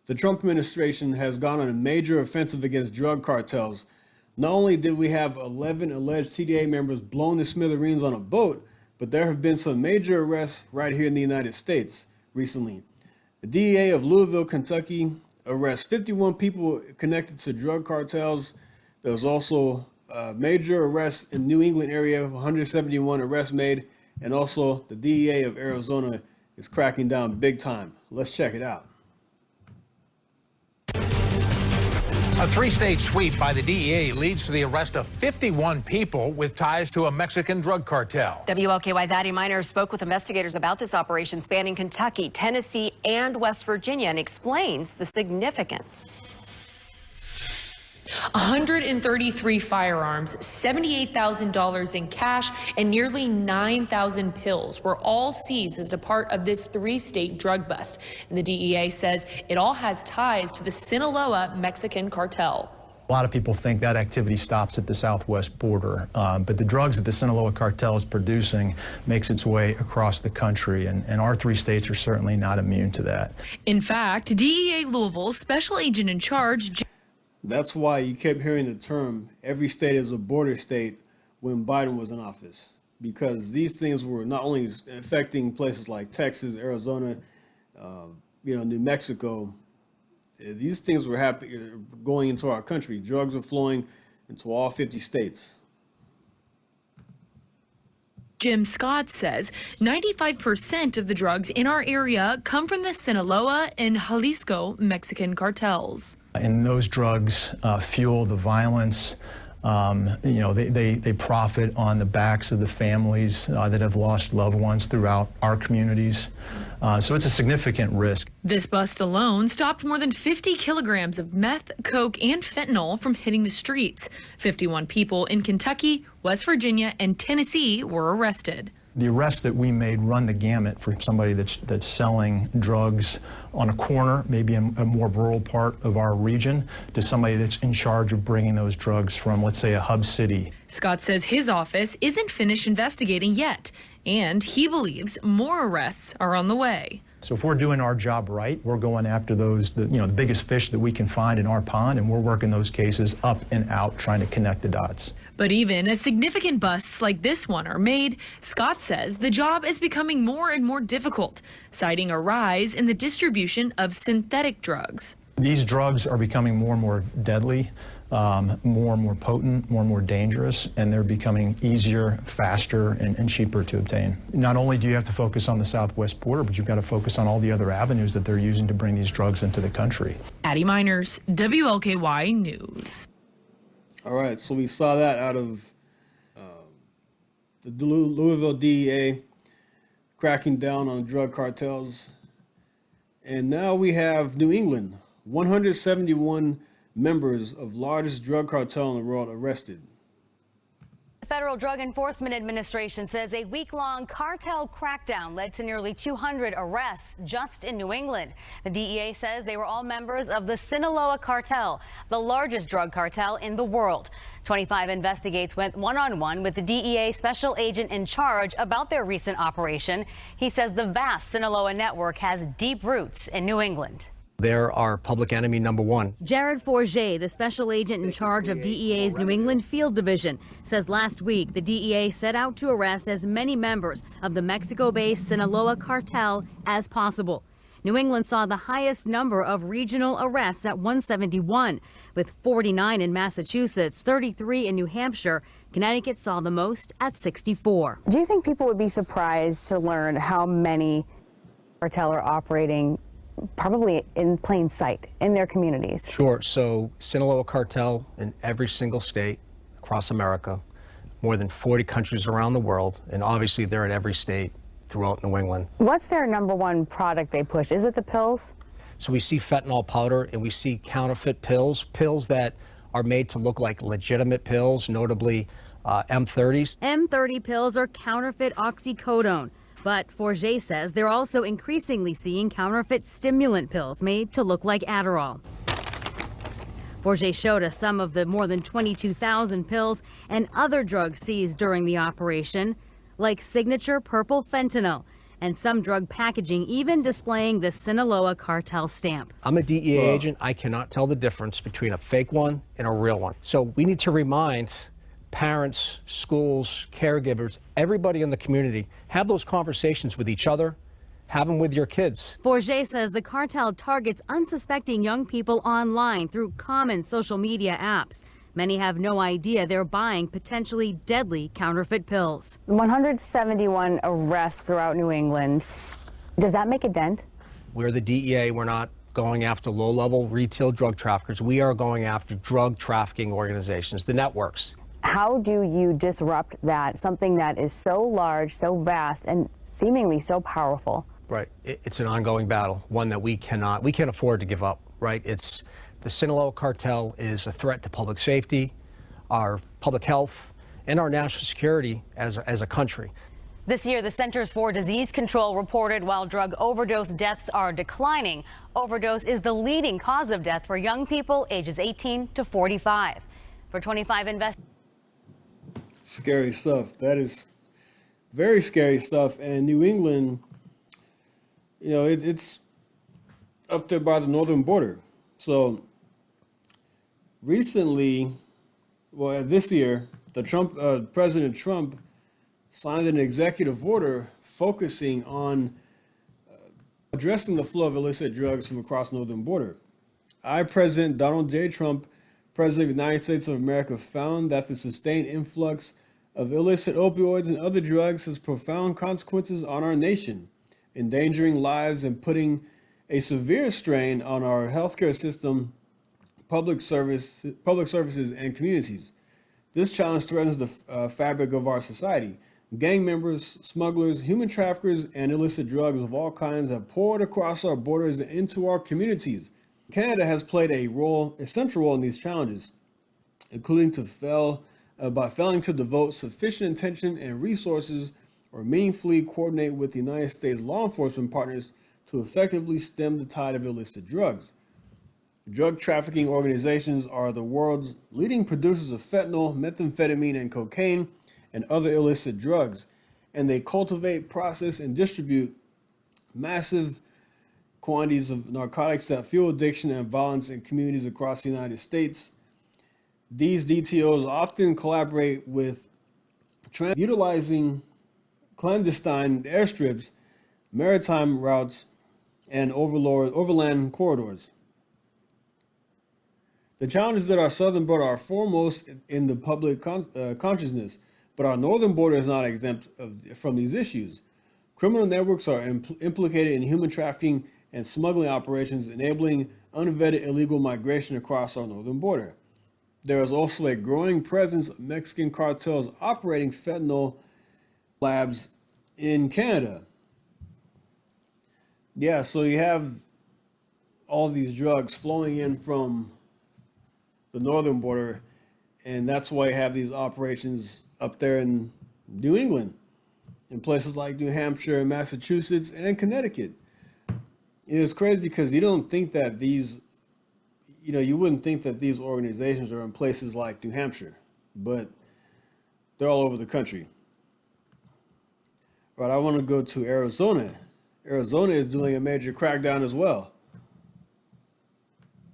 The Trump administration has gone on a major offensive against drug cartels. Not only did we have 11 alleged TDA members blown to smithereens on a boat, but there have been some major arrests right here in the United States recently. The DEA of Louisville, Kentucky arrests 51 people connected to drug cartels. There was also major arrests in New England area, 171 arrests made, and also the DEA of Arizona is cracking down big time. Let's check it out. A three-state sweep by the DEA leads to the arrest of 51 people with ties to a Mexican drug cartel. WLKY's Addie Miner spoke with investigators about this operation spanning Kentucky, Tennessee, and West Virginia and explains the significance. 133 firearms, $78,000 in cash, and nearly 9,000 pills were all seized as a part of this three-state drug bust. And the DEA says it all has ties to the Sinaloa Mexican cartel. A lot of people think that activity stops at the southwest border, but the drugs that the Sinaloa cartel is producing makes its way across the country, and our three states are certainly not immune to that. In fact, DEA Louisville special agent in charge. That's why you kept hearing the term, every state is a border state when Biden was in office, because these things were not only affecting places like Texas, Arizona, New Mexico. These things were going into our country. Drugs are flowing into all 50 states. Jim Scott says 95% of the drugs in our area come from the Sinaloa and Jalisco Mexican cartels. And those drugs fuel the violence. They profit on the backs of the families that have lost loved ones throughout our communities. So it's a significant risk. This bust alone stopped more than 50 kilograms of meth, coke, and fentanyl from hitting the streets. 51 people in Kentucky, West Virginia, and Tennessee were arrested. The arrests that we made run the gamut for somebody that's selling drugs on a corner, maybe in a more rural part of our region, to somebody that's in charge of bringing those drugs from, let's say, a hub city. Scott says his office isn't finished investigating yet, and he believes more arrests are on the way. So if we're doing our job right, we're going after the biggest fish that we can find in our pond, and we're working those cases up and out, trying to connect the dots. But even as significant busts like this one are made, Scott says the job is becoming more and more difficult, citing a rise in the distribution of synthetic drugs. These drugs are becoming more and more deadly, more and more potent, more and more dangerous, and they're becoming easier, faster, and cheaper to obtain. Not only do you have to focus on the southwest border, but you've got to focus on all the other avenues that they're using to bring these drugs into the country. Addie Miners, WLKY News. All right, so we saw that out of the Louisville DEA cracking down on drug cartels. And now we have New England, 171 members of largest drug cartel in the world arrested. The Federal Drug Enforcement Administration says a week-long cartel crackdown led to nearly 200 arrests just in New England. The DEA says they were all members of the Sinaloa cartel, the largest drug cartel in the world. 25 investigators went one-on-one with the DEA special agent in charge about their recent operation. He says the vast Sinaloa network has deep roots in New England. They're our public enemy number one. Jared Forget, the special agent in charge of DEA's New England Field Division, says last week the DEA set out to arrest as many members of the Mexico-based Sinaloa cartel as possible. New England saw the highest number of regional arrests at 171, with 49 in Massachusetts, 33 in New Hampshire. Connecticut saw the most at 64. Do you think people would be surprised to learn how many cartel are operating probably in plain sight in their communities? Sure. So Sinaloa cartel in every single state across America, more than 40 countries around the world, and obviously they're in every state throughout New England. What's their number one product they push? Is it the pills? So we see fentanyl powder and we see counterfeit pills that are made to look like legitimate pills, notably M30s. M30 pills are counterfeit oxycodone. But Forget says they're also increasingly seeing counterfeit stimulant pills made to look like Adderall. Forget showed us some of the more than 22,000 pills and other drugs seized during the operation, like signature purple fentanyl. and some drug packaging even displaying the Sinaloa cartel stamp. I'm a DEA agent. I cannot tell the difference between a fake one and a real one. So we need to remind parents, schools, caregivers, everybody in the community, have those conversations with each other, have them with your kids. Forget says the cartel targets unsuspecting young people online through common social media apps. Many have no idea they're buying potentially deadly counterfeit pills. 171 arrests throughout New England. Does that make a dent? We're the DEA. We're not going after low-level retail drug traffickers. We are going after drug trafficking organizations, the networks. How do you disrupt that, something that is so large, so vast, and seemingly so powerful? Right. It's an ongoing battle, one that we can't afford to give up, right? The Sinaloa cartel is a threat to public safety, our public health, and our national security as a country. This year, the Centers for Disease Control reported while drug overdose deaths are declining, overdose is the leading cause of death for young people ages 18 to 45. For 25 investigators. Scary stuff. That is very scary stuff. And New England, you know, it's up there by the northern border. So recently, well, this year, President Trump signed an executive order focusing on addressing the flow of illicit drugs from across the northern border. President Donald J. Trump, President of the United States of America, found that the sustained influx of illicit opioids and other drugs has profound consequences on our nation, endangering lives and putting a severe strain on our healthcare system, public services, and communities. This challenge threatens the fabric of our society. Gang members, smugglers, human traffickers, and illicit drugs of all kinds have poured across our borders and into our communities. Canada has played a central role in these challenges, including by failing to devote sufficient attention and resources or meaningfully coordinate with the United States law enforcement partners to effectively stem the tide of illicit drugs. Drug trafficking organizations are the world's leading producers of fentanyl, methamphetamine, and cocaine, and other illicit drugs, and they cultivate, process, and distribute massive quantities of narcotics that fuel addiction and violence in communities across the United States. These DTOs often collaborate with utilizing clandestine airstrips, maritime routes, and overland corridors. The challenges at our southern border are foremost in the public consciousness, but our northern border is not exempt from these issues. Criminal networks are implicated in human trafficking and smuggling operations, enabling unvetted illegal migration across our northern border. There is also a growing presence of Mexican cartels operating fentanyl labs in Canada. Yeah, so you have all these drugs flowing in from the northern border, and that's why you have these operations up there in New England, in places like New Hampshire, Massachusetts, and Connecticut. It's crazy because you don't think that you wouldn't think that these organizations are in places like New Hampshire, but they're all over the country. Right, I want to go to Arizona. Arizona is doing a major crackdown as well.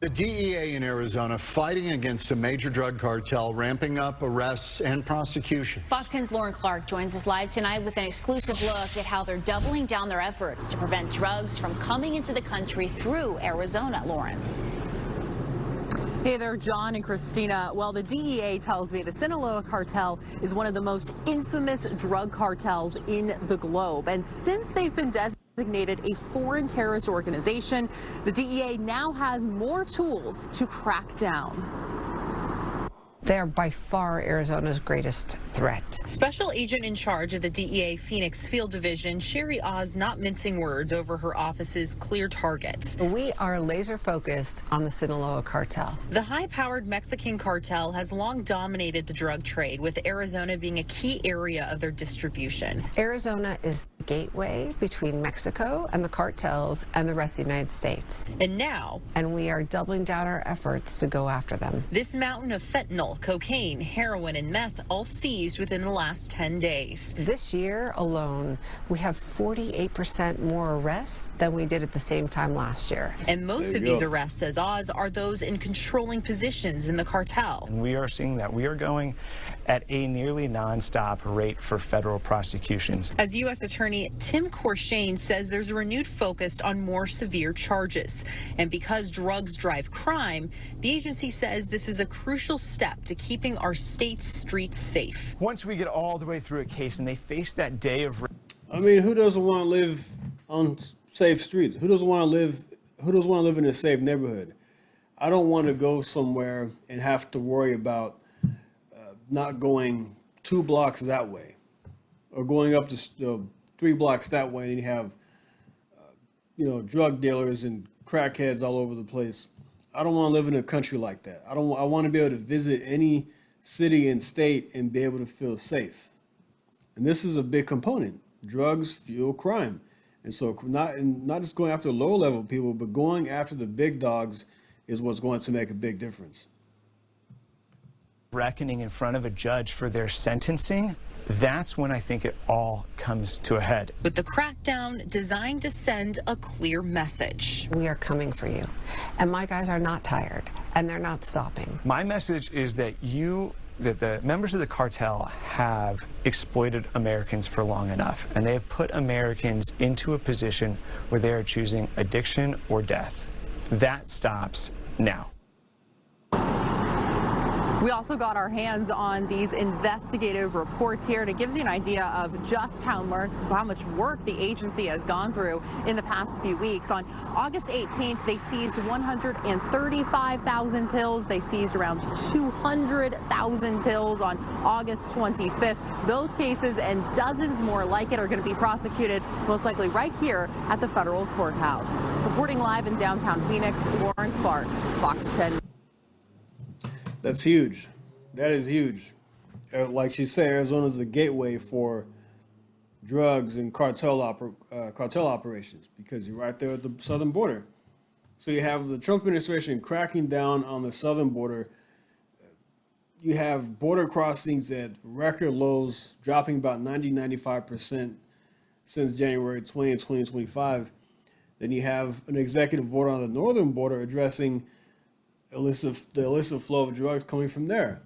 The DEA in Arizona fighting against a major drug cartel, ramping up arrests and prosecutions. Fox 10's Lauren Clark joins us live tonight with an exclusive look at how they're doubling down their efforts to prevent drugs from coming into the country through Arizona. Lauren. Hey there, John and Christina. Well, the DEA tells me the Sinaloa cartel is one of the most infamous drug cartels in the globe. And since they've been designated a foreign terrorist organization, the DEA now has more tools to crack down. They're by far Arizona's greatest threat. Special agent in charge of the DEA Phoenix Field Division, Sherry Oz, not mincing words over her office's clear target. We are laser focused on the Sinaloa cartel. The high-powered Mexican cartel has long dominated the drug trade, with Arizona being a key area of their distribution. Arizona is gateway between Mexico and the cartels and the rest of the United States. And now, And we are doubling down our efforts to go after them. this mountain of fentanyl, cocaine, heroin, and meth all seized within the last 10 days. This year alone, we have 48% more arrests than we did at the same time last year. And most of these arrests, says Oz, are those in controlling positions in the cartel. And we are seeing that we are going at a nearly nonstop rate for federal prosecutions. As U.S. Attorney Tim Corshane says there's a renewed focus on more severe charges. And because drugs drive crime, the agency says this is a crucial step to keeping our state's streets safe. Once we get all the way through a case and they face that day of... I mean, who doesn't want to live on safe streets? Who doesn't want to live in a safe neighborhood? I don't want to go somewhere and have to worry about not going 2 blocks that way or going up to 3 blocks that way, and you have drug dealers and crackheads all over the place. I don't want to live in a country like that. I want to be able to visit any city and state and be able to feel safe. And this is a big component. Drugs fuel crime. And so not just going after low level people, but going after the big dogs is what's going to make a big difference. reckoning in front of a judge for their sentencing, that's when I think it all comes to a head. With the crackdown designed to send a clear message. We are coming for you. And my guys are not tired, and they're not stopping. My message is that the members of the cartel have exploited Americans for long enough, and they have put Americans into a position where they are choosing addiction or death. That stops now. We also got our hands on these investigative reports here, and it gives you an idea of just how much work the agency has gone through in the past few weeks. On August 18th, they seized 135,000 pills. They seized around 200,000 pills on August 25th. Those cases and dozens more like it are going to be prosecuted, most likely right here at the federal courthouse. Reporting live in downtown Phoenix, Lauren Clark, Fox 10. That's huge. That is huge. Like she said, Arizona is a gateway for drugs and cartel operations because you're right there at the southern border. So you have the Trump administration cracking down on the southern border. You have border crossings at record lows, dropping about 95% since January 20, 2025. Then you have an executive order on the northern border addressing the illicit flow of drugs coming from there.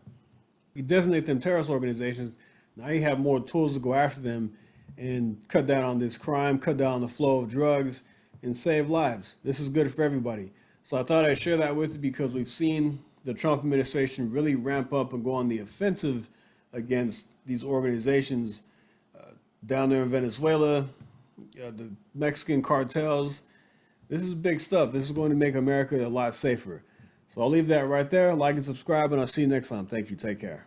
You designate them terrorist organizations. Now you have more tools to go after them and cut down on this crime, cut down on the flow of drugs, and save lives. This is good for everybody. So I thought I'd share that with you because we've seen the Trump administration really ramp up and go on the offensive against these organizations down there in Venezuela, the Mexican cartels. This is big stuff. This is going to make America a lot safer. So I'll leave that right there. Like and subscribe, and I'll see you next time. Thank you. Take care.